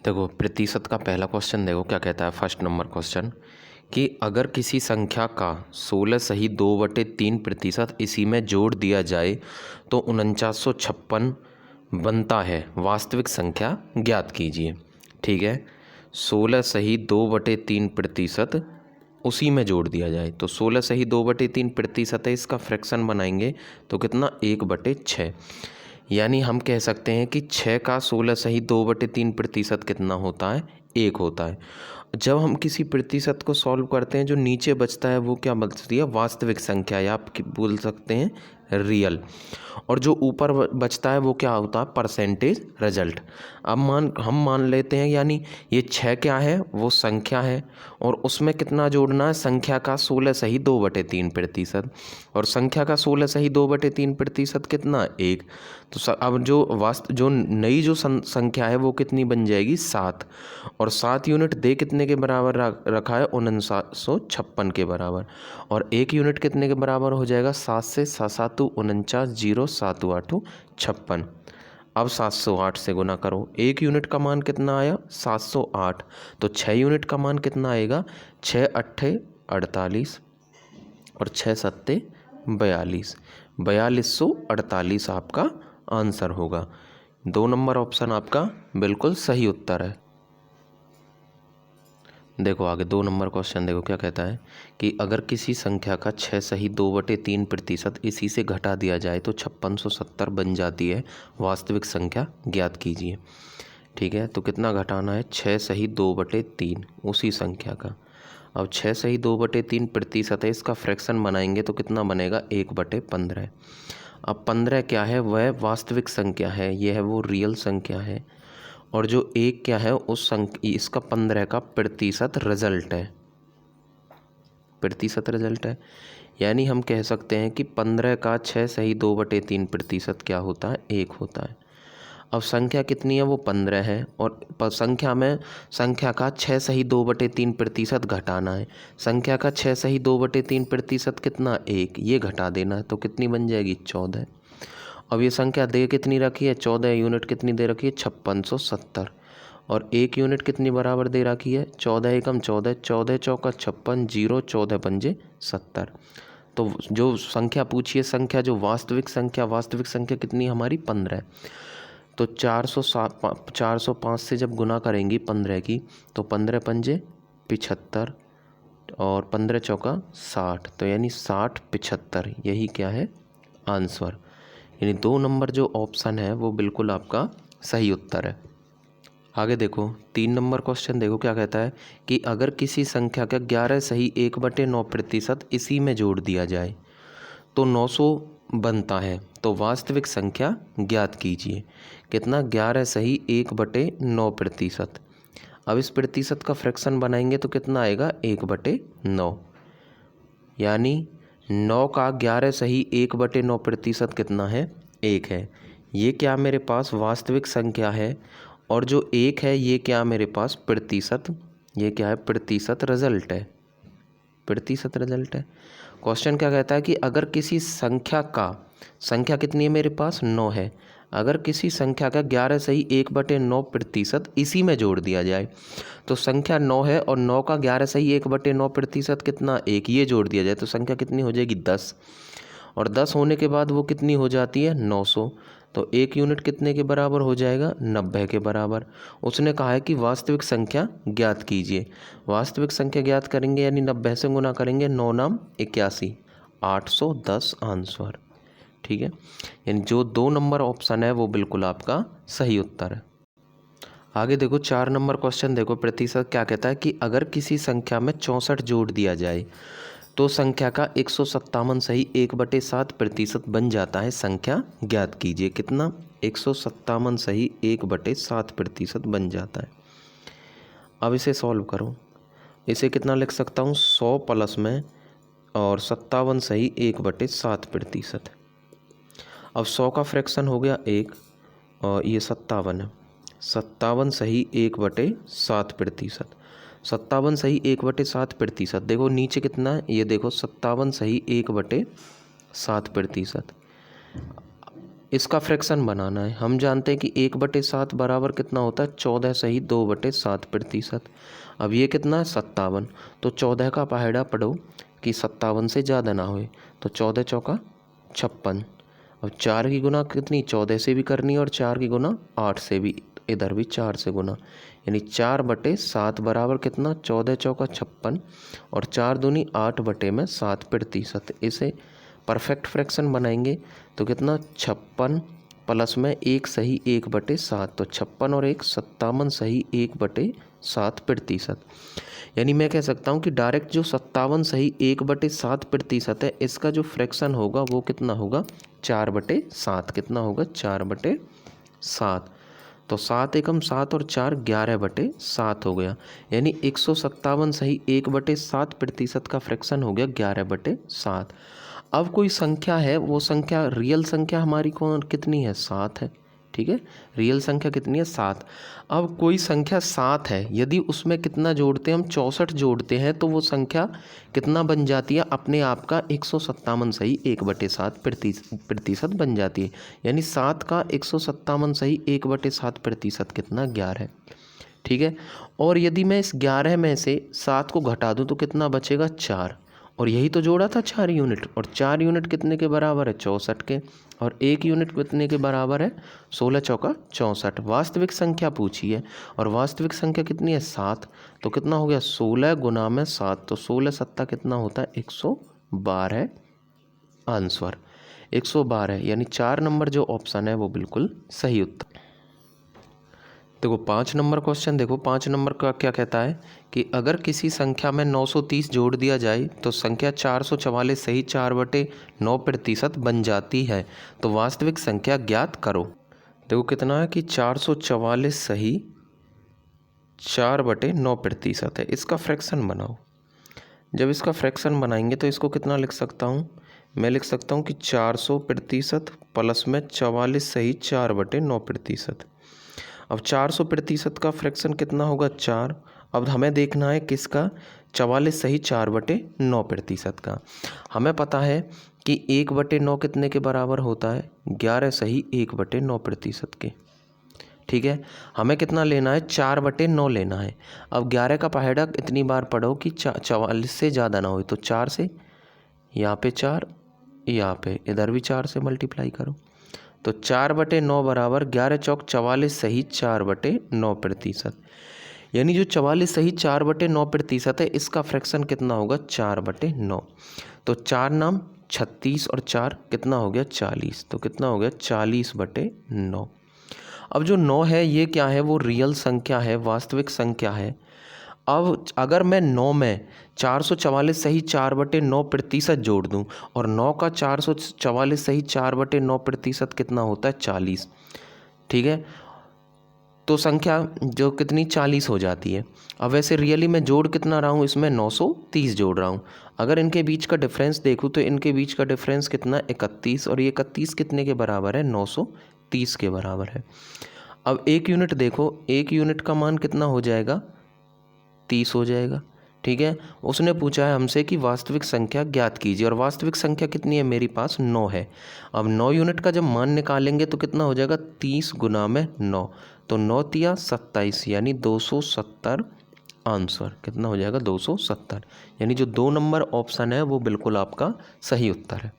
देखो प्रतिशत का पहला क्वेश्चन देखो क्या कहता है। फर्स्ट नंबर क्वेश्चन कि अगर किसी संख्या का 16 सही 2/3% इसी में जोड़ दिया जाए तो 4956 बनता है, वास्तविक संख्या ज्ञात कीजिए। ठीक है, 16 सही 2/3% उसी में जोड़ दिया जाए तो 16 सही 2/3% है, इसका फ्रैक्शन बनाएंगे तो कितना 1/6। यानी हम कह सकते हैं कि 6 का 16 सही 2/3% कितना होता है, 1 होता है। जब हम किसी प्रतिशत को सॉल्व करते हैं जो नीचे बचता है वो क्या बचती है, वास्तविक संख्या, या आप बोल सकते हैं रियल। और जो ऊपर बचता है वो क्या होता है, परसेंटेज रिजल्ट। अब हम मान लेते हैं, यानी ये 6 क्या है, वो संख्या है और उसमें कितना जोड़ना है, संख्या का 16 सही 2/3%। और संख्या का 16 सही 2/3% कितना, 1। तो अब जो नई जो संख्या है वो कितनी बन जाएगी, 7। और 7 यूनिट दे कितने के बराबर रखा है, 4956 के बराबर। और 1 यूनिट कितने के बराबर हो जाएगा, 7 से 7 7 49, 0 7 8 56। अब 708 से गुना करो, 1 यूनिट का मान कितना आया, 708। तो 6 यूनिट का मान कितना आएगा, 6 अट्ठे 48 और 6 सत्ते 42, 4248 आपका आंसर होगा। 2 नंबर ऑप्शन आपका बिल्कुल सही उत्तर है। देखो आगे 2 नंबर क्वेश्चन देखो क्या कहता है कि अगर किसी संख्या का 6 सही 2/3% इसी से घटा दिया जाए तो 5670 बन जाती है, वास्तविक संख्या ज्ञात कीजिए। ठीक है, तो कितना घटाना है, 6 सही 2/3 उसी संख्या का। अब 6 सही 2/3% है, इसका फ्रैक्शन बनाएंगे तो कितना बनेगा, 1/15। अब 15 क्या है, वह वास्तविक संख्या है, यह है वो रियल संख्या है। और जो 1 क्या है, उस संख्या, इसका 15 का प्रतिशत रिजल्ट है, प्रतिशत रिजल्ट है। यानी हम कह सकते हैं कि 15 का 6 सही 2/3% क्या होता है, 1 होता है। अब संख्या कितनी है, वो 15 है और संख्या में संख्या का 6 सही 2/3% घटाना है। संख्या का 6 सही 2/3% कितना, 1, ये घटा देना है तो कितनी बन जाएगी, 14। अब ये संख्या दे कितनी रखी है, 14 यूनिट कितनी दे रखी है, 5670। और 1 यूनिट कितनी बराबर दे रखी है, 14 एकम 14, 14 चौका 56, 0 14 पंजे 70। तो जो संख्या पूछी है, संख्या जो वास्तविक संख्या कितनी हमारी, 15। तो 405 से जब गुना करेंगी 15 की तो 15 पंजे 75 और 15 चौका 60, तो यानी 60 75, यही क्या है, आंसर। यानी 2 नंबर जो ऑप्शन है वो बिल्कुल आपका सही उत्तर है। आगे देखो 3 नंबर क्वेश्चन देखो क्या कहता है कि अगर किसी संख्या का 11 सही 1/9% इसी में जोड़ दिया जाए तो 900 बनता है, तो वास्तविक संख्या ज्ञात कीजिए। कितना, 11 सही 1/9%। अब इस प्रतिशत का फ्रैक्शन बनाएंगे तो कितना आएगा, 1/9। यानी 9 का 11 सही 1/9% कितना है, 1 है। ये क्या मेरे पास वास्तविक संख्या है और जो 1 है ये क्या मेरे पास प्रतिशत, ये क्या है, प्रतिशत रिजल्ट है, प्रतिशत रिजल्ट है। क्वेश्चन क्या कहता है कि अगर किसी संख्या का, संख्या कितनी है मेरे पास, 9 है। अगर किसी संख्या का 11 सही 1/9% इसी में जोड़ दिया जाए तो संख्या 9 है और 9 का 11 सही 1/9% कितना, 1, ये जोड़ दिया जाए तो संख्या कितनी हो जाएगी, 10। और 10 होने के बाद वो कितनी हो जाती है, 900। तो 1 यूनिट कितने के बराबर हो जाएगा, 90 के बराबर। उसने कहा है कि वास्तविक संख्या ज्ञात कीजिए। वास्तविक संख्या ज्ञात करेंगे यानी 90 से गुना करेंगे, 9 नाम 81, 810 आंसर। ठीक है, यानी जो 2 नंबर ऑप्शन है वो बिल्कुल आपका सही उत्तर है। आगे देखो 4 नंबर क्वेश्चन देखो, प्रतिशत क्या कहता है कि अगर किसी संख्या में 64 जोड़ दिया जाए तो संख्या का 157 सही 1/7% बन जाता है, संख्या ज्ञात कीजिए। कितना, 157 सही 1/7% बन जाता है। अब इसे सॉल्व करो, इसे कितना लिख सकता हूँ, 100 प्लस में और 57 सही 1/7%। अब 100 का फ्रैक्शन हो गया 1 और ये 57 है, 57 सही 1/7%। 57 सही 1/7%, देखो नीचे कितना है, ये देखो 57 सही 1/7%। इसका फ्रैक्शन बनाना है। हम जानते हैं कि 1/7 बराबर कितना होता है 14 सही 2/7%। अब ये कितना है 57, तो 14 का पहाड़ा पढ़ो कि 57 से ज़्यादा ना होए, तो 14 चौका 56। अब 4 की गुना कितनी 14 से भी करनी है और 4 की गुना 8 से भी, इधर भी 4 से गुना, यानी 4/7 बराबर कितना 14 चौका 56 और 4 दूनी 8/7%। इसे परफेक्ट फ्रैक्शन बनाएंगे तो कितना 56 प्लस में 1 सही 1/7, तो 56 और 1 57 सही 1/7%। यानी मैं कह सकता हूँ कि डायरेक्ट जो 57 सही 1/7% है, इसका जो फ्रैक्शन होगा वो कितना होगा 4/7। कितना होगा 4/7। तो 7 एकम 7 और 4 11/7 हो गया, यानी 157 सही 1/7% का फ्रैक्शन हो गया 11/7। अब कोई संख्या है, वो संख्या रियल संख्या हमारी कौन कितनी है 7 है, ठीक है, रियल संख्या कितनी है 7। अब कोई संख्या 7 है, यदि उसमें कितना जोड़ते हैं हम 64 जोड़ते हैं, तो वो संख्या कितना बन जाती है अपने आप का 157 सही 1/7% बन जाती है। यानी 7 का 157 सही 1/7% कितना 11 है, ठीक है। और यदि मैं इस 11 में से 7 को घटा दूं तो कितना बचेगा 4, और यही तो जोड़ा था 4 यूनिट, और 4 यूनिट कितने के बराबर है 64 के, और 1 यूनिट कितने के बराबर है 16 चौका 64। वास्तविक संख्या पूछी है और वास्तविक संख्या कितनी है 7, तो कितना हो गया 16 गुना में 7, तो 16 सत्ता कितना होता है 112। आंसर 112 है, यानी 4 नंबर जो ऑप्शन है वो बिल्कुल सही उत्तर। देखो 5 नंबर क्वेश्चन देखो, 5 नंबर का क्या कहता है कि अगर किसी संख्या में 930 जोड़ दिया जाए तो संख्या 444 सही 4/9% बन जाती है, तो वास्तविक संख्या ज्ञात करो। देखो कितना है कि 444 सही 4/9% है, इसका फ्रैक्शन बनाओ। जब इसका फ्रैक्शन बनाएंगे तो इसको कितना लिख सकता हूँ, मैं लिख सकता हूँ कि 400% प्लस में 44 सही 4/9%। अब 400% का फ्रैक्शन कितना होगा 4। अब हमें देखना है किसका 44 सही 4/9% का। हमें पता है कि 1/9 कितने के बराबर होता है 11 सही 1/9% के, ठीक है। हमें कितना लेना है 4/9 लेना है। अब 11 का पहाड़ा इतनी बार पढ़ो कि 44 से ज़्यादा ना हो, तो 4 से यहाँ पे 4, यहाँ पे इधर भी 4 से मल्टीप्लाई करो, तो 4/9 बराबर 11 चौक 44 सही 4/9%। यानी जो 44 सही 4/9% है, इसका फ्रैक्शन कितना होगा 4/9। तो 4 नाम 36 और 4 कितना हो गया 40, तो कितना हो गया 40/9। अब जो 9 है ये क्या है, वो रियल संख्या है, वास्तविक संख्या है। अब अगर मैं 9 में 444 सही 4/9% जोड़ दूं, और 9 का 444 सही 4/9% कितना होता है 40, ठीक है, तो संख्या जो कितनी 40 हो जाती है। अब वैसे रियली मैं जोड़ कितना रहा हूँ इसमें 930 जोड़ रहा हूँ। अगर इनके बीच का डिफरेंस देखूँ तो इनके बीच का डिफरेंस कितना 31, और ये 31 कितने के बराबर है 930 के बराबर है। अब 1 यूनिट देखो, 1 यूनिट का मान कितना हो जाएगा 30 हो जाएगा, ठीक है। उसने पूछा है हमसे कि वास्तविक संख्या ज्ञात कीजिए, और वास्तविक संख्या कितनी है मेरे पास 9 है। अब 9 यूनिट का जब मान निकालेंगे तो कितना हो जाएगा 30 गुना में 9, तो 9 तिया 27, यानी 270। आंसर कितना हो जाएगा 270, यानी जो 2 नंबर ऑप्शन है वो बिल्कुल आपका सही उत्तर है।